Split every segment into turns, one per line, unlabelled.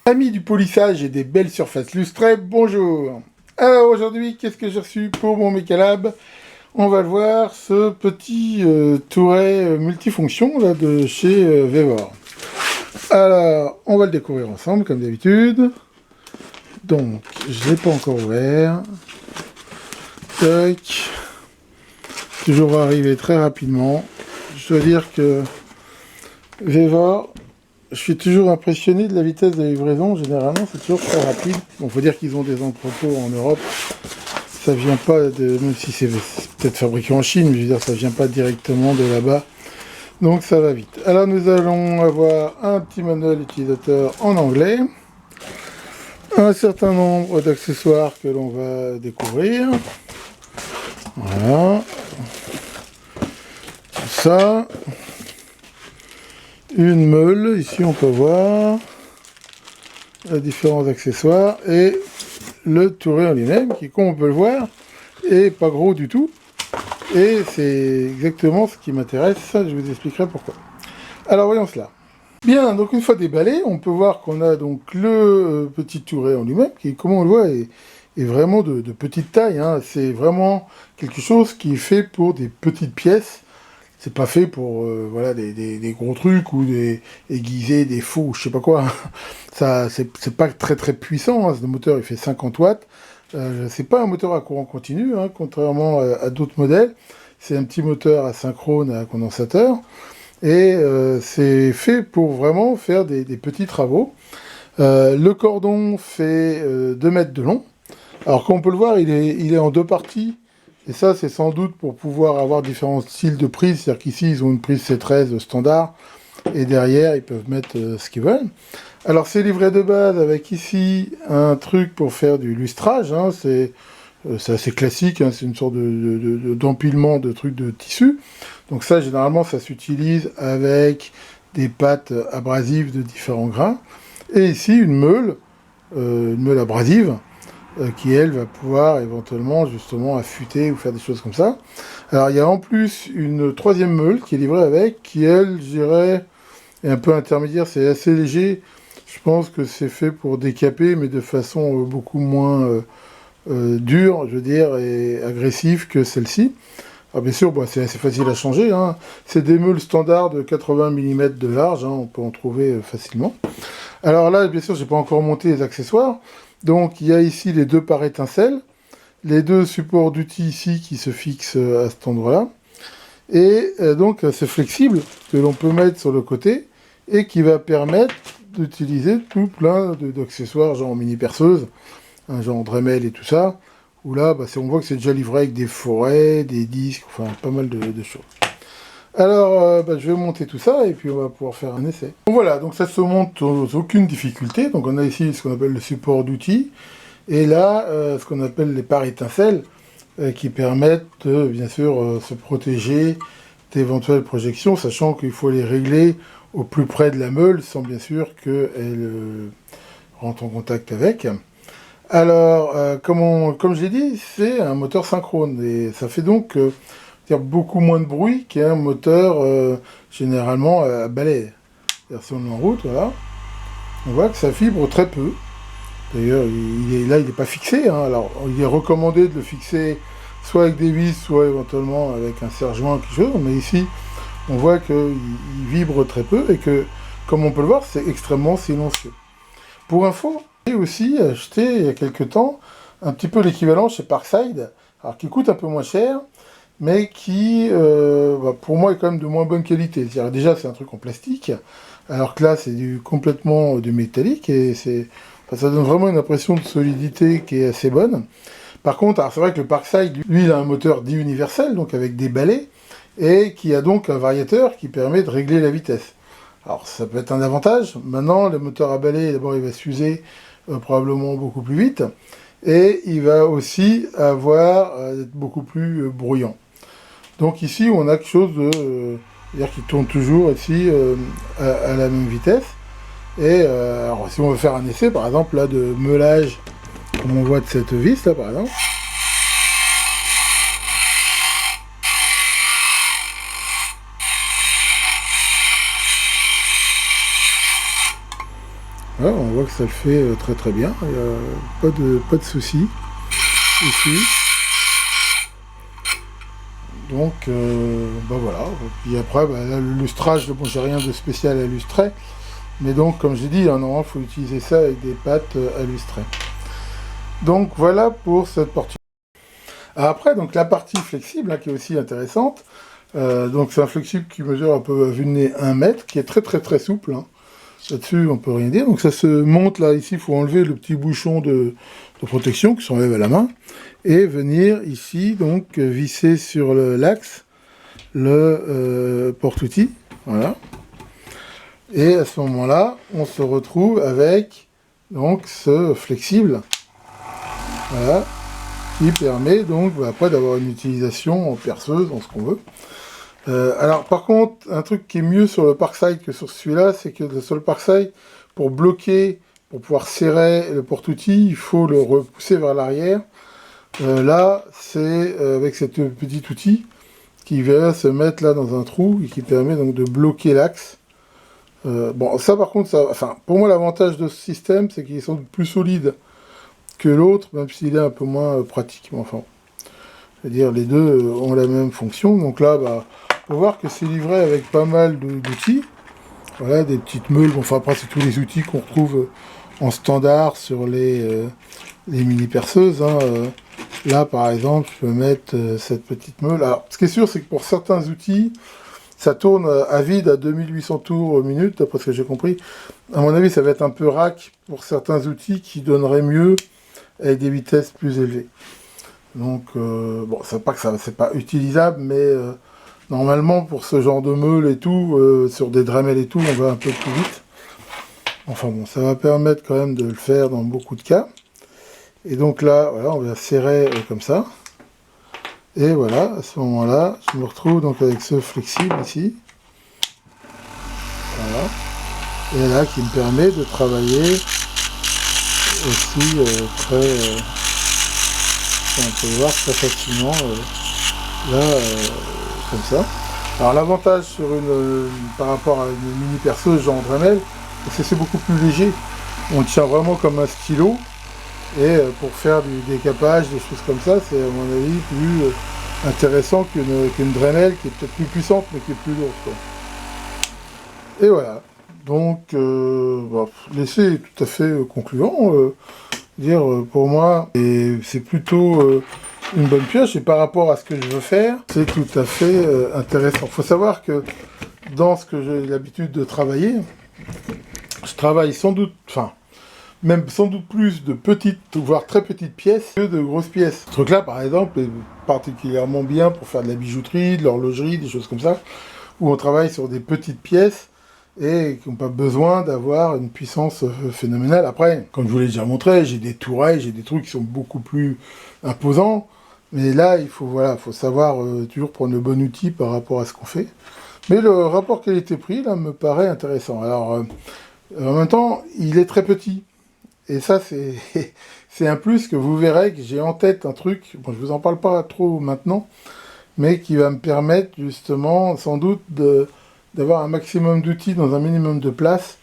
Amis du polissage et des belles surfaces lustrées, bonjour. Alors aujourd'hui, qu'est-ce que j'ai reçu pour mon Mécalab? On va le voir, ce petit touret multifonction là, de chez Vevor. Alors, on va le découvrir ensemble comme d'habitude. Donc, je ne l'ai pas encore ouvert. Tac. Toujours arrivé très rapidement. Je dois dire que Vevor, je suis toujours impressionné de la vitesse de livraison. Généralement, c'est toujours très rapide. Bon, faut dire qu'ils ont des entrepôts en Europe. Ça vient pas de, même si c'est peut-être fabriqué en Chine, mais je veux dire, ça vient pas directement de là-bas. Donc ça va vite. Alors nous allons avoir un petit manuel utilisateur en anglais. Un certain nombre d'accessoires que l'on va découvrir. Voilà. Ça. Une meule, ici on peut voir les différents accessoires et le touret en lui-même qui, comme on peut le voir, est pas gros du tout. Et c'est exactement ce qui m'intéresse, je vous expliquerai pourquoi. Alors voyons cela. Bien, donc une fois déballé, on peut voir qu'on a donc le petit touret en lui-même, qui, comme on le voit, est vraiment de petite taille. Hein. C'est vraiment quelque chose qui est fait pour des petites pièces. C'est pas fait pour voilà, des gros trucs ou des aiguisés, des faux, je sais pas quoi. Ça, c'est pas très très puissant. Hein. Ce moteur, il fait 50 watts. C'est pas un moteur à courant continu, hein, contrairement à d'autres modèles. C'est un petit moteur asynchrone à condensateur. Et c'est fait pour vraiment faire des petits travaux. Le cordon fait 2 mètres de long. Alors comme on peut le voir, il est en deux parties. Et ça, c'est sans doute pour pouvoir avoir différents styles de prise. C'est-à-dire qu'ici, ils ont une prise C13 standard. Et derrière, ils peuvent mettre ce qu'ils veulent. Alors, c'est livré de base avec ici un truc pour faire du lustrage. Hein. C'est assez classique. Hein. C'est une sorte d'empilement de trucs de tissu. Donc ça, généralement, ça s'utilise avec des pâtes abrasives de différents grains. Et ici, une meule abrasive. Qui, elle, va pouvoir éventuellement, justement, affûter ou faire des choses comme ça. Alors, il y a en plus une troisième meule qui est livrée avec, qui, elle, je dirais, est un peu intermédiaire, c'est assez léger. Je pense que c'est fait pour décaper, mais de façon beaucoup moins dure, je veux dire, et agressive que celle-ci. Alors, bien sûr, bah, c'est assez facile à changer. Hein. C'est des meules standards de 80 mm de large, hein, on peut en trouver facilement. Alors là, bien sûr, je n'ai pas encore monté les accessoires. Donc il y a ici les deux pares étincelles, les deux supports d'outils ici qui se fixent à cet endroit-là, et donc c'est flexible que l'on peut mettre sur le côté et qui va permettre d'utiliser tout plein d'accessoires genre mini perceuse, hein, genre Dremel et tout ça, où là bah, on voit que c'est déjà livré avec des forêts, des disques, enfin pas mal de choses. Alors, bah, je vais monter tout ça et puis on va pouvoir faire un essai. Donc voilà, donc ça se monte sans aucune difficulté. Donc on a ici ce qu'on appelle le support d'outils et là ce qu'on appelle les pares étincelles qui permettent de bien sûr se protéger d'éventuelles projections, sachant qu'il faut les régler au plus près de la meule sans bien sûr qu'elle rentre en contact avec. Alors, comme j'ai dit, c'est un moteur synchrone et ça fait donc beaucoup moins de bruit qu'un moteur généralement à balai. Si on le met en route, voilà, on voit que ça vibre très peu. D'ailleurs, il n'est pas fixé. Hein. Alors, il est recommandé de le fixer soit avec des vis, soit éventuellement avec un serre-joint, quelque chose. Mais ici, on voit qu'il vibre très peu et que, comme on peut le voir, c'est extrêmement silencieux. Pour info, j'ai aussi acheté il y a quelques temps un petit peu l'équivalent chez Parkside, alors qui coûte un peu moins cher, mais qui, pour moi, est quand même de moins bonne qualité. C'est-à-dire, déjà, c'est un truc en plastique, alors que là, c'est complètement du métallique, et ça donne vraiment une impression de solidité qui est assez bonne. Par contre, alors c'est vrai que le Parkside, lui, il a un moteur dit universel, donc avec des balais, et qui a donc un variateur qui permet de régler la vitesse. Alors, ça peut être un avantage. Maintenant, le moteur à balai, d'abord, il va s'user probablement beaucoup plus vite, et il va aussi être beaucoup plus bruyant. Donc ici, on a quelque chose c'est-à-dire qui tourne toujours ici à la même vitesse. Et alors, si on veut faire un essai, par exemple, là, de meulage, comme on voit de cette vis, là, par exemple. Voilà, on voit que ça le fait très très bien, il n'y a pas de souci ici. Donc bah voilà, puis après bah, là, le lustrage, bon j'ai rien de spécial à lustrer, mais donc comme j'ai dit, normalement il faut utiliser ça avec des pâtes à lustrer. Donc voilà pour cette partie. Après donc la partie flexible hein, qui est aussi intéressante, donc c'est un flexible qui mesure un peu à vue de nez 1 mètre, qui est très très très souple, hein. Là-dessus on peut rien dire, donc ça se monte là, ici il faut enlever le petit bouchon de protection qui s'enlève à la main, et venir ici donc visser sur l'axe le porte-outil, voilà. Et à ce moment-là, on se retrouve avec donc ce flexible, voilà, qui permet donc après d'avoir une utilisation en perceuse, en ce qu'on veut. Alors par contre, un truc qui est mieux sur le Parkside que sur celui-là, c'est que sur le Parkside, pour bloquer, pour pouvoir serrer le porte-outil, il faut le repousser vers l'arrière. Là, c'est avec cet petit outil qui va se mettre là dans un trou et qui permet donc de bloquer l'axe. Bon, ça par contre, ça, enfin, pour moi l'avantage de ce système, c'est qu'il est sans doute plus solide que l'autre, même s'il est un peu moins pratique. Enfin, c'est-à-dire les deux ont la même fonction. Donc là, bah, on peut voir que c'est livré avec pas mal d'outils. Voilà, des petites meules. Bon, enfin après, c'est tous les outils qu'on retrouve en standard sur les mini perceuses. Hein. Là, par exemple, je peux mettre cette petite meule. Alors, ce qui est sûr, c'est que pour certains outils, ça tourne à vide à 2800 tours minute, d'après ce que j'ai compris. À mon avis, ça va être un peu rack pour certains outils qui donneraient mieux avec des vitesses plus élevées. Donc, bon, c'est pas que ça, c'est pas utilisable, mais normalement, pour ce genre de meule et tout, sur des Dremel et tout, on va un peu plus vite. Enfin bon, ça va permettre quand même de le faire dans beaucoup de cas. Et donc là, voilà, on va serrer comme ça. Et voilà, à ce moment-là, je me retrouve donc avec ce flexible ici. Voilà. Et là, qui me permet de travailler aussi très... on peut voir très facilement là, comme ça. Alors l'avantage sur par rapport à une mini perceuse genre Dremel, c'est que c'est beaucoup plus léger. On tient vraiment comme un stylo. Et pour faire du décapage, des choses comme ça, c'est à mon avis plus intéressant qu'une Dremel qui est peut-être plus puissante mais qui est plus lourde, quoi. Et voilà. Donc bah, l'essai est tout à fait concluant. Pour moi, c'est plutôt une bonne pioche. Et par rapport à ce que je veux faire, c'est tout à fait intéressant. Il faut savoir que dans ce que j'ai l'habitude de travailler, je travaille sans doute, enfin, même sans doute plus de petites, voire très petites pièces que de grosses pièces. Ce truc-là, par exemple, est particulièrement bien pour faire de la bijouterie, de l'horlogerie, des choses comme ça, où on travaille sur des petites pièces et qui n'ont pas besoin d'avoir une puissance phénoménale. Après, comme je vous l'ai déjà montré, j'ai des tourelles, j'ai des trucs qui sont beaucoup plus imposants, mais là, il faut, voilà, faut savoir toujours prendre le bon outil par rapport à ce qu'on fait. Mais le rapport qualité-prix, là, me paraît intéressant. Alors, en même temps, il est très petit. Et ça, c'est un plus que vous verrez que j'ai en tête un truc, bon, je vous en parle pas trop maintenant, mais qui va me permettre justement, sans doute, d'avoir un maximum d'outils dans un minimum de place.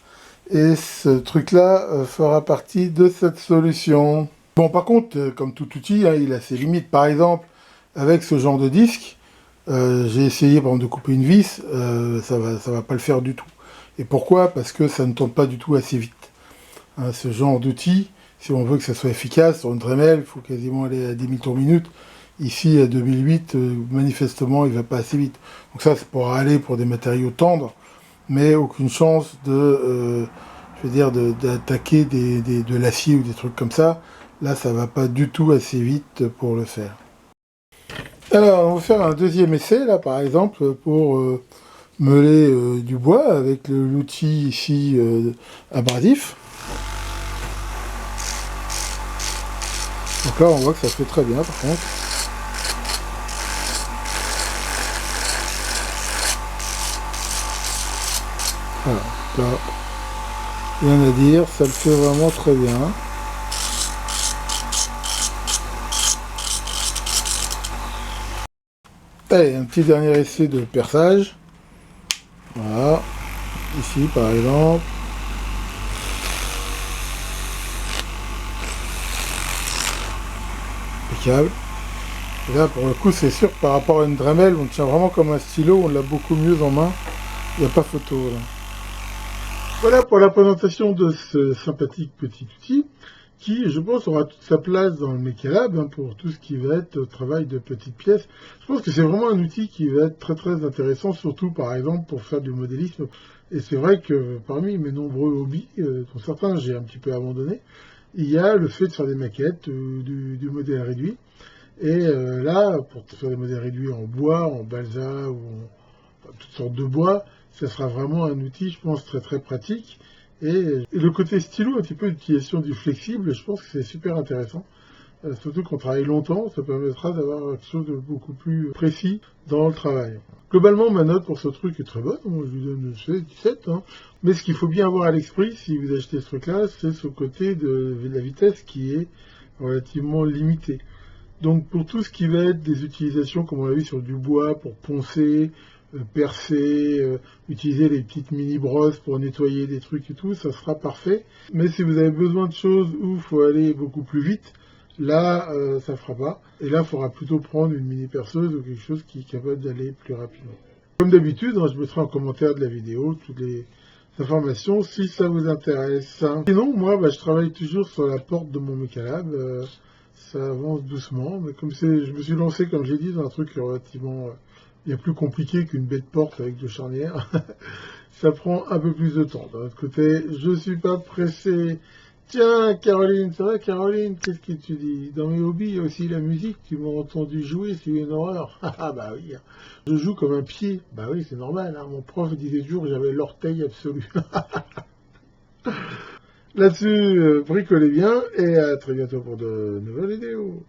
Et ce truc-là fera partie de cette solution. Bon, par contre, comme tout outil, hein, il a ses limites. Par exemple, avec ce genre de disque, j'ai essayé par exemple de couper une vis, ça va pas le faire du tout. Et pourquoi? Parce que ça ne tourne pas du tout assez vite. Hein, ce genre d'outil, si on veut que ça soit efficace, sur une Dremel, il faut quasiment aller à 10 000 tours minute. Ici, à 2008, manifestement, il ne va pas assez vite. Donc ça, c'est pour aller pour des matériaux tendres, mais aucune chance de, je veux dire, d'attaquer de l'acier ou des trucs comme ça. Là, ça ne va pas du tout assez vite pour le faire. Alors, on va faire un deuxième essai, là, par exemple, pour meuler du bois avec l'outil ici abrasif. Donc là, on voit que ça fait très bien, par contre. Voilà, là, rien à dire, ça le fait vraiment très bien. Allez, un petit dernier essai de perçage. Voilà, ici par exemple. impeccable. Et là, pour le coup, c'est sûr que par rapport à une Dremel, on tient vraiment comme un stylo, on l'a beaucoup mieux en main. Il n'y a pas photo, là. Voilà pour la présentation de ce sympathique petit outil qui, je pense, aura toute sa place dans le Mecha-Lab hein, pour tout ce qui va être travail de petites pièces. Je pense que c'est vraiment un outil qui va être très très intéressant, surtout par exemple pour faire du modélisme. Et c'est vrai que parmi mes nombreux hobbies, dont certains j'ai un petit peu abandonné, il y a le fait de faire des maquettes, du modèle réduit. Et là, pour faire des modèles réduits en bois, en balsa ou en toutes sortes de bois, ça sera vraiment un outil, je pense, très très pratique. Et le côté stylo, un petit peu d'utilisation du flexible, je pense que c'est super intéressant. Surtout qu'on travaille longtemps, ça permettra d'avoir quelque chose de beaucoup plus précis dans le travail. Globalement, ma note pour ce truc est très bonne, moi, je lui donne 16, 17. Hein. Mais ce qu'il faut bien avoir à l'esprit, si vous achetez ce truc-là, c'est ce côté de la vitesse qui est relativement limité. Donc pour tout ce qui va être des utilisations, comme on l'a vu sur du bois, pour poncer, percer, utiliser les petites mini-brosses pour nettoyer des trucs et tout, ça sera parfait. Mais si vous avez besoin de choses où il faut aller beaucoup plus vite, là, ça ne fera pas. Et là, il faudra plutôt prendre une mini-perceuse ou quelque chose qui est capable d'aller plus rapidement. Comme d'habitude, hein, je mettrai en commentaire de la vidéo toutes les informations si ça vous intéresse. Sinon, moi, je travaille toujours sur la porte de mon Mecha-Lab. Ça avance doucement, mais comme je me suis lancé, comme j'ai dit, dans un truc relativement bien plus compliqué qu'une bête porte avec deux charnières, ça prend un peu plus de temps. D'un autre côté, je ne suis pas pressé. Tiens, Caroline, c'est vrai, Caroline, qu'est-ce que tu dis? Dans mes hobbies, il y a aussi la musique, tu m'as entendu jouer, c'est une horreur. Ah bah oui, je joue comme un pied. Bah oui, c'est normal, hein. Mon prof disait toujours que j'avais l'orteil absolu. Là-dessus, bricolez bien et à très bientôt pour de nouvelles vidéos.